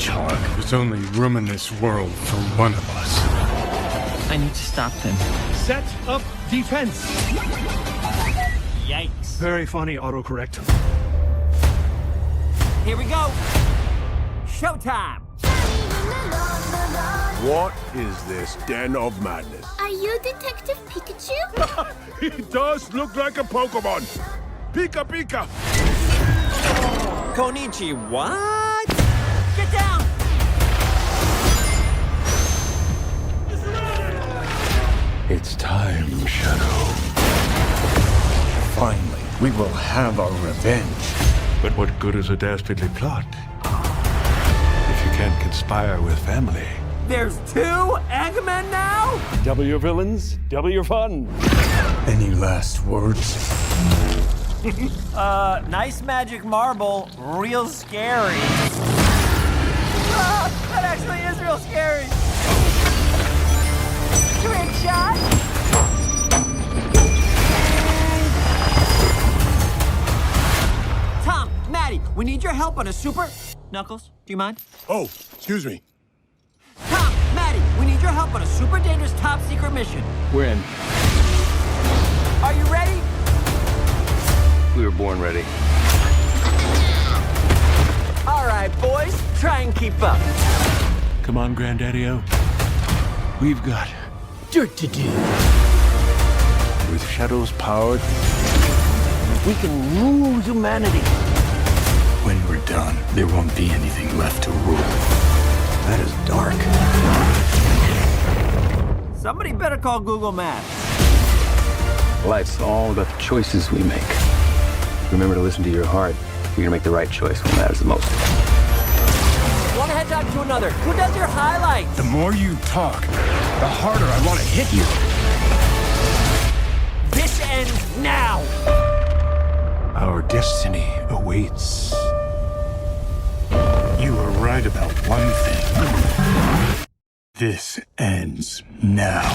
Hedgehog. There's only room in this world for one of us. I need to stop them. Set up defense. Yikes. Very funny autocorrect. Here we go. Showtime. What is this den of madness? Are you Detective Pikachu? He does look like a Pokemon. Pika Pika. Konichi, what? Get down! It's time, Shadow. Finally, we will have our revenge. But what good is a dastardly plot if you can't conspire with family? There's 2 Eggmen now? Double your villains, double your fun. Any last words? Nice magic marble, real scary. That actually is real scary. Trick shot. Tom, Maddie, we need your help on a super... Knuckles, do you mind? Oh, excuse me. Tom, Maddie, we need your help on a super dangerous top secret mission. We're in. Are you ready? We were born ready. All right, boys, try and keep up. Come on, Granddaddy-O. We've got dirt to do. With Shadow's power, We can rule humanity. when we're done, there won't be anything left to rule. That is dark. Somebody better call Google Maps. Life's all about the choices we make. Remember to listen to your heart. You're gonna make the right choice when it matters the most. One hedgehog to another. Who does your highlights? The more you talk, the harder I want to hit you. This ends now. Our destiny awaits. You were right about one thing. This ends now.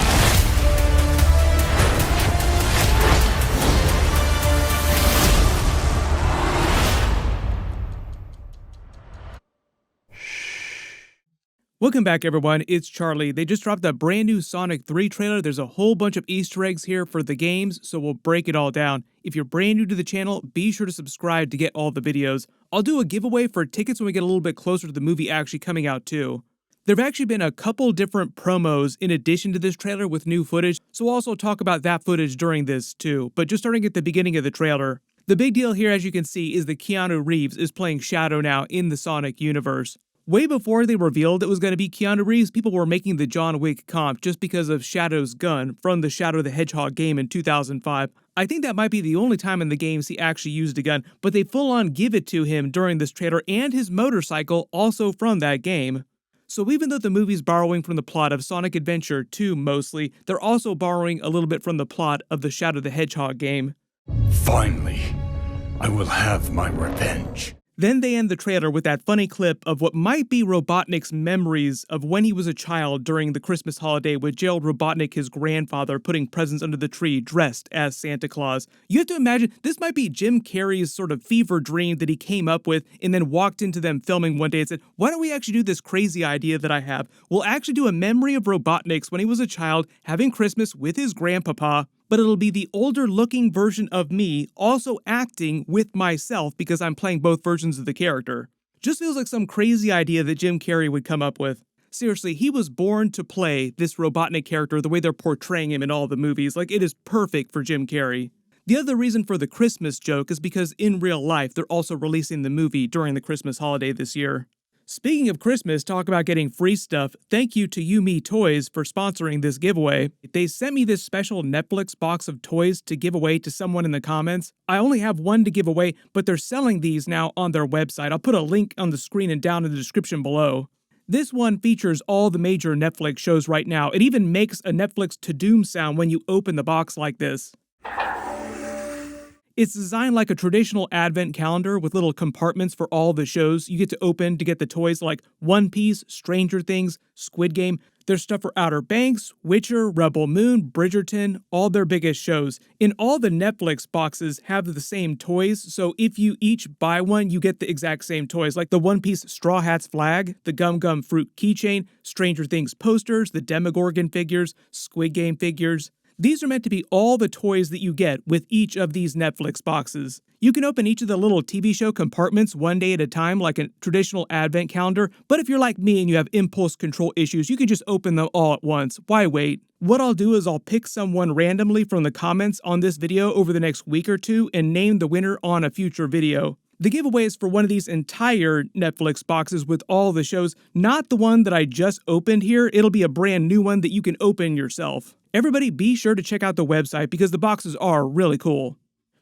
Welcome back, everyone. It's Charlie. They just dropped a brand new Sonic 3 trailer. There's a whole bunch of Easter eggs here for the games, so we'll break it all down. If you're brand new to the channel, be sure to subscribe to get all the videos. I'll do a giveaway for tickets when we get a little bit closer to the movie actually coming out too. There have actually been a couple different promos in addition to this trailer with new footage, so we'll also talk about that footage during this too, but just starting at the beginning of the trailer. The big deal here, as you can see, is that Keanu Reeves is playing Shadow now in the Sonic universe. Way before they revealed it was going to be Keanu Reeves, people were making the John Wick comp just because of Shadow's gun from the Shadow the Hedgehog game in 2005. I think that might be the only time in the games he actually used a gun, but they full-on give it to him during this trailer and his motorcycle also from that game. So even though the movie's borrowing from the plot of Sonic Adventure 2 mostly, they're also borrowing a little bit from the plot of the Shadow the Hedgehog game. Finally, I will have my revenge. Then they end the trailer with that funny clip of what might be Robotnik's memories of when he was a child during the Christmas holiday with Gerald Robotnik, his grandfather, putting presents under the tree dressed as Santa Claus. You have to imagine this might be Jim Carrey's sort of fever dream that he came up with and then walked into them filming one day and said, why don't we actually do this crazy idea that I have? We'll actually do a memory of Robotnik's when he was a child having Christmas with his grandpapa. But it'll be the older looking version of me also acting with myself because I'm playing both versions of the character. Just feels like some crazy idea that Jim Carrey would come up with. Seriously, he was born to play this Robotnik character the way they're portraying him in all the movies. Like, it is perfect for Jim Carrey. The other reason for the Christmas joke is because in real life, they're also releasing the movie during the Christmas holiday this year. Speaking of Christmas, talk about getting free stuff. Thank you to You Me Toys for sponsoring this giveaway. They sent me this special Netflix box of toys to give away to someone in the comments. I only have one to give away, but they're selling these now on their website. I'll put a link on the screen and down in the description below. This one features all the major Netflix shows right now. It even makes a Netflix to-doom sound when you open the box like this. It's designed like a traditional advent calendar with little compartments for all the shows you get to open to get the toys like One Piece, Stranger Things, Squid Game. There's stuff for Outer Banks, Witcher, Rebel Moon, Bridgerton, all their biggest shows. And all the Netflix boxes have the same toys, so if you each buy one, you get the exact same toys, like the One Piece Straw Hats flag, the Gum Gum Fruit keychain, Stranger Things posters, the Demogorgon figures, Squid Game figures. These are meant to be all the toys that you get with each of these Netflix boxes. You can open each of the little TV show compartments one day at a time like a traditional advent calendar, but if you're like me and you have impulse control issues, you can just open them all at once. Why wait? What I'll do is I'll pick someone randomly from the comments on this video over the next week or two and name the winner on a future video. The giveaway is for one of these entire Netflix boxes with all the shows, not the one that I just opened here. It'll be a brand new one that you can open yourself. Everybody be sure to check out the website because the boxes are really cool.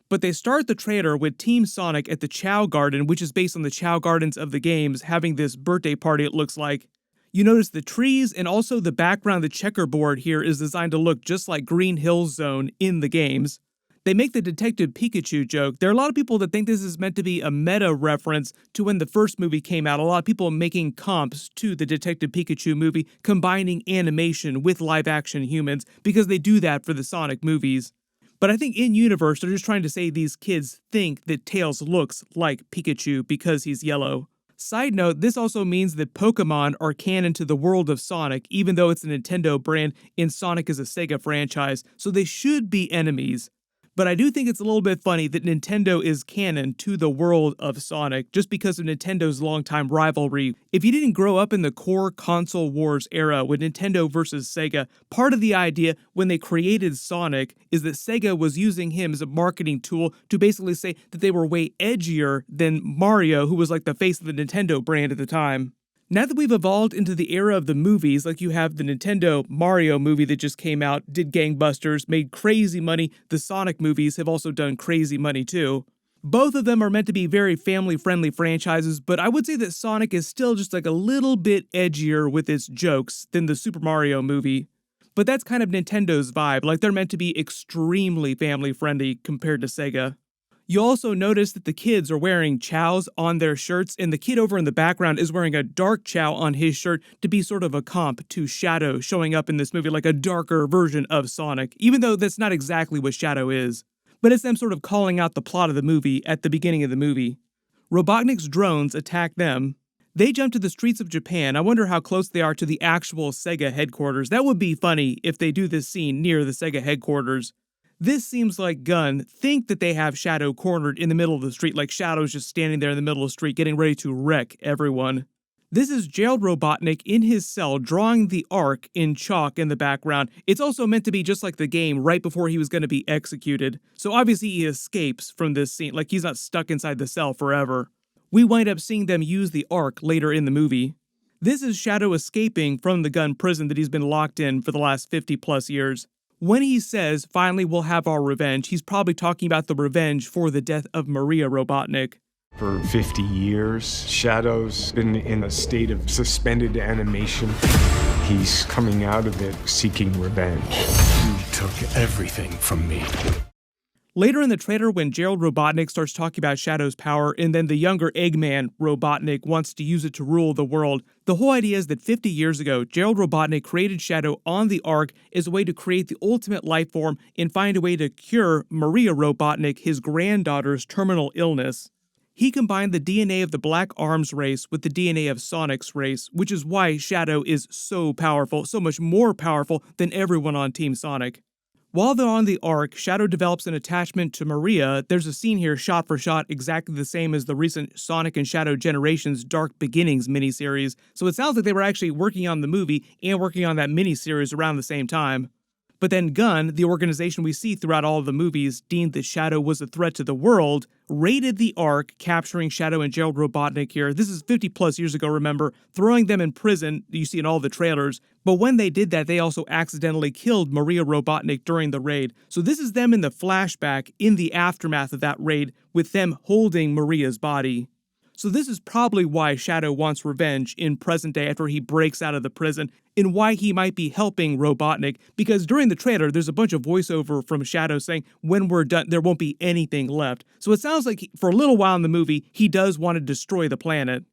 But they start the trailer with Team Sonic at the Chow Garden, which is based on the Chow Gardens of the games, having this birthday party it looks like. You notice the trees and also the background, the checkerboard here is designed to look just like Green Hills Zone in the games. They make the Detective Pikachu joke. There are a lot of people that think this is meant to be a meta reference to when the first movie came out. A lot of people making comps to the Detective Pikachu movie, combining animation with live-action humans, because they do that for the Sonic movies. But I think in-universe, they're just trying to say these kids think that Tails looks like Pikachu because he's yellow. Side note, this also means that Pokemon are canon to the world of Sonic, even though it's a Nintendo brand and Sonic is a Sega franchise, so they should be enemies. But I do think it's a little bit funny that Nintendo is canon to the world of Sonic just because of Nintendo's longtime rivalry. If you didn't grow up in the core console wars era with Nintendo versus Sega, part of the idea when they created Sonic is that Sega was using him as a marketing tool to basically say that they were way edgier than Mario, who was like the face of the Nintendo brand at the time. Now that we've evolved into the era of the movies, like you have the Nintendo Mario movie that just came out, did gangbusters, made crazy money, the Sonic movies have also done crazy money too. Both of them are meant to be very family-friendly franchises, but I would say that Sonic is still just like a little bit edgier with its jokes than the Super Mario movie. But that's kind of Nintendo's vibe, like they're meant to be extremely family-friendly compared to Sega. You'll also notice that the kids are wearing chows on their shirts, and the kid over in the background is wearing a dark chow on his shirt to be sort of a comp to Shadow showing up in this movie, like a darker version of Sonic, even though that's not exactly what Shadow is. But it's them sort of calling out the plot of the movie at the beginning of the movie. Robotnik's drones attack them. They jump to the streets of Japan. I wonder how close they are to the actual Sega headquarters. That would be funny if they do this scene near the Sega headquarters. This seems like Gunn think that they have Shadow cornered in the middle of the street, like Shadow's just standing there in the middle of the street getting ready to wreck everyone. This is Gerald Robotnik in his cell drawing the arc in chalk in the background. It's also meant to be just like the game right before he was going to be executed. So obviously he escapes from this scene, like he's not stuck inside the cell forever. We wind up seeing them use the arc later in the movie. This is Shadow escaping from the Gunn prison that he's been locked in for the last 50 plus years. When he says, finally we'll have our revenge, he's probably talking about the revenge for the death of Maria Robotnik. For 50 years, Shadow's been in a state of suspended animation. He's coming out of it seeking revenge. You took everything from me. Later in the trailer, when Gerald Robotnik starts talking about Shadow's power, and then the younger Eggman Robotnik wants to use it to rule the world, the whole idea is that 50 years ago, Gerald Robotnik created Shadow on the Ark as a way to create the ultimate life form and find a way to cure Maria Robotnik, his granddaughter's terminal illness. He combined the DNA of the Black Arms race with the DNA of Sonic's race, which is why Shadow is so powerful, so much more powerful than everyone on Team Sonic. While they're on the Ark, Shadow develops an attachment to Maria. There's a scene here shot for shot exactly the same as the recent Sonic and Shadow Generations Dark Beginnings miniseries, so it sounds like they were actually working on the movie and working on that miniseries around the same time. But then Gunn, the organization we see throughout all of the movies, deemed that Shadow was a threat to the world, raided the Ark, capturing Shadow and Gerald Robotnik here. This is 50 plus years ago, remember, throwing them in prison, you see in all the trailers. But when they did that, they also accidentally killed Maria Robotnik during the raid. So this is them in the flashback, in the aftermath of that raid, with them holding Maria's body. So this is probably why Shadow wants revenge in present day after he breaks out of the prison, and why he might be helping Robotnik, because during the trailer, there's a bunch of voiceover from Shadow saying, when we're done, there won't be anything left. So it sounds like for a little while in the movie, he does want to destroy the planet.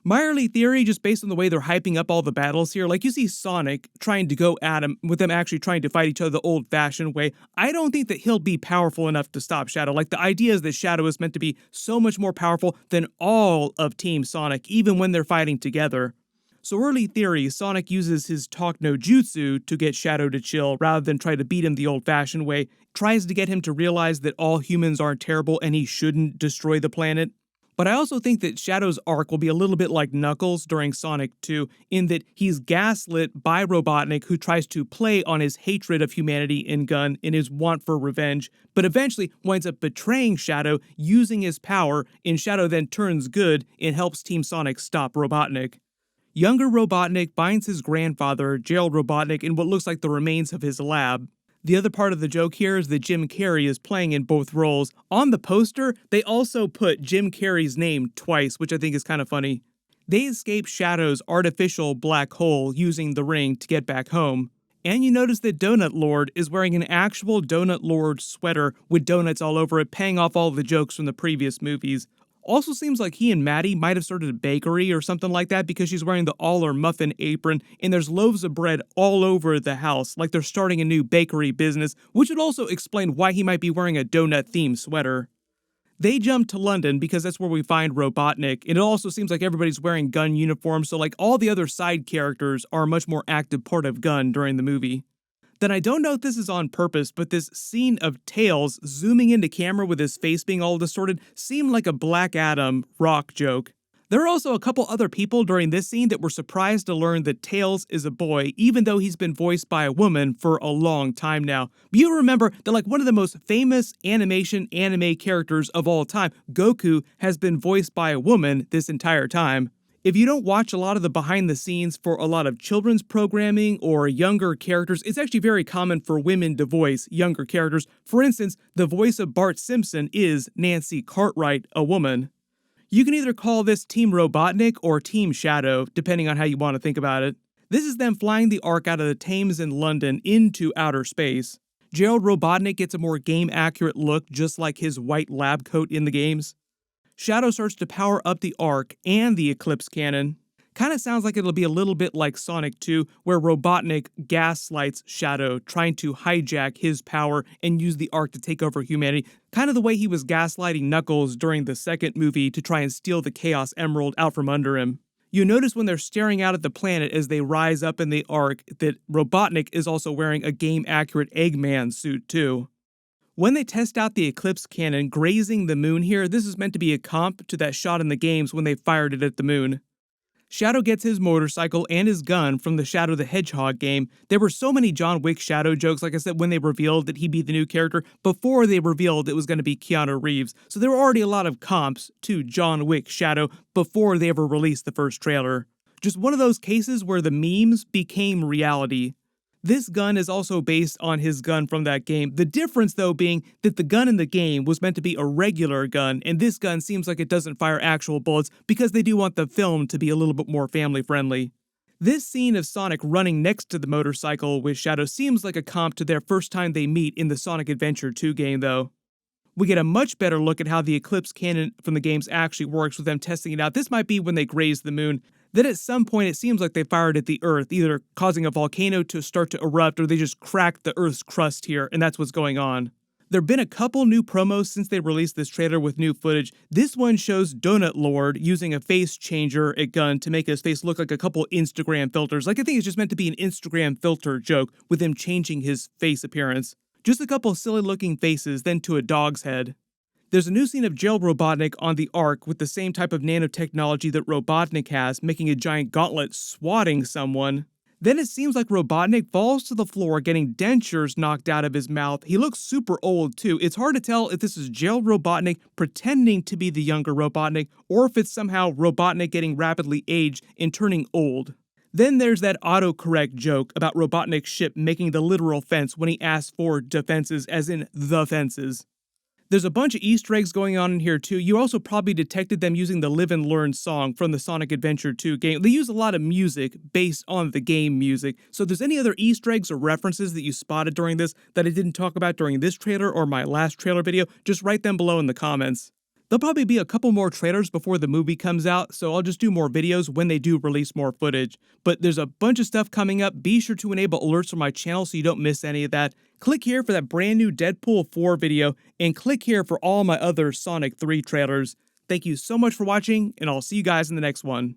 My early theory, just based on the way they're hyping up all the battles here, like you see Sonic trying to go at him, with them actually trying to fight each other the old-fashioned way. I don't think that he'll be powerful enough to stop Shadow. Like, the idea is that Shadow is meant to be so much more powerful than all of Team Sonic, even when they're fighting together. So early theory, Sonic uses his talk no jutsu to get Shadow to chill, rather than try to beat him the old-fashioned way, tries to get him to realize that all humans aren't terrible and he shouldn't destroy the planet. But I also think that Shadow's arc will be a little bit like Knuckles during Sonic 2, in that he's gaslit by Robotnik, who tries to play on his hatred of humanity in Gun and his want for revenge, but eventually winds up betraying Shadow, using his power, and Shadow then turns good and helps Team Sonic stop Robotnik. Younger Robotnik finds his grandfather, Gerald Robotnik, in what looks like the remains of his lab. The other part of the joke here is that Jim Carrey is playing in both roles. On the poster, they also put Jim Carrey's name twice, which I think is kind of funny. They escape Shadow's artificial black hole using the ring to get back home. And you notice that Donut Lord is wearing an actual Donut Lord sweater with donuts all over it, paying off all the jokes from the previous movies. Also seems like he and Maddie might have started a bakery or something like that, because she's wearing the all or muffin apron and there's loaves of bread all over the house, like they're starting a new bakery business, which would also explain why he might be wearing a donut-themed sweater. They jump to London because that's where we find Robotnik, and it also seems like everybody's wearing Gun uniforms, so like all the other side characters are a much more active part of Gun during the movie. Then I don't know if this is on purpose, but this scene of Tails zooming into camera with his face being all distorted seemed like a Black Adam rock joke. There are also a couple other people during this scene that were surprised to learn that Tails is a boy, even though he's been voiced by a woman for a long time now. But you remember that like one of the most famous anime characters of all time, Goku, has been voiced by a woman this entire time. If you don't watch a lot of the behind the scenes for a lot of children's programming or younger characters, it's actually very common for women to voice younger characters. For instance, the voice of Bart Simpson is Nancy Cartwright, a woman. You can either call this Team Robotnik or Team Shadow, depending on how you want to think about it. This is them flying the Ark out of the Thames in London into outer space. Gerald Robotnik gets a more game-accurate look, just like his white lab coat in the games. Shadow starts to power up the Ark and the Eclipse Cannon. Kinda sounds like it'll be a little bit like Sonic 2, where Robotnik gaslights Shadow, trying to hijack his power and use the Ark to take over humanity. Kind of the way he was gaslighting Knuckles during the second movie to try and steal the Chaos Emerald out from under him. You notice when they're staring out at the planet as they rise up in the Ark that Robotnik is also wearing a game-accurate Eggman suit too. When they test out the Eclipse Cannon grazing the moon here, this is meant to be a comp to that shot in the games when they fired it at the moon. Shadow gets his motorcycle and his gun from the Shadow the Hedgehog game. There were so many John Wick Shadow jokes, like I said, when they revealed that he'd be the new character, before they revealed it was going to be Keanu Reeves. So there were already a lot of comps to John Wick Shadow before they ever released the first trailer. Just one of those cases where the memes became reality. This gun is also based on his gun from that game. The difference, though, being that the gun in the game was meant to be a regular gun, and this gun seems like it doesn't fire actual bullets because they do want the film to be a little bit more family-friendly. This scene of Sonic running next to the motorcycle with Shadow seems like a comp to their first time they meet in the Sonic Adventure 2 game, though. We get a much better look at how the Eclipse Cannon from the games actually works with them testing it out. This might be when they graze the moon. Then at some point it seems like they fired at the Earth, either causing a volcano to start to erupt or they just cracked the Earth's crust here, and that's what's going on. There have been a couple new promos since they released this trailer with new footage. This one shows Donut Lord using a face changer at Gun to make his face look like a couple Instagram filters. Like I think it's just meant to be an Instagram filter joke with him changing his face appearance. Just a couple silly looking faces, then to a dog's head. There's a new scene of Gerald Robotnik on the Ark with the same type of nanotechnology that Robotnik has, making a giant gauntlet swatting someone. Then it seems like Robotnik falls to the floor, getting dentures knocked out of his mouth. He looks super old too. It's hard to tell if this is Gerald Robotnik pretending to be the younger Robotnik, or if it's somehow Robotnik getting rapidly aged and turning old. Then there's that autocorrect joke about Robotnik's ship making the literal fence when he asks for defenses, as in the fences. There's a bunch of Easter eggs going on in here too. You also probably detected them using the Live and Learn song from the Sonic Adventure 2 game. They use a lot of music based on the game music. So if there's any other Easter eggs or references that you spotted during this that I didn't talk about during this trailer or my last trailer video, just write them below in the comments. There'll probably be a couple more trailers before the movie comes out, so I'll just do more videos when they do release more footage. But there's a bunch of stuff coming up. Be sure to enable alerts for my channel so you don't miss any of that. Click here for that brand new Deadpool 4 video, and click here for all my other Sonic 3 trailers. Thank you so much for watching, and I'll see you guys in the next one.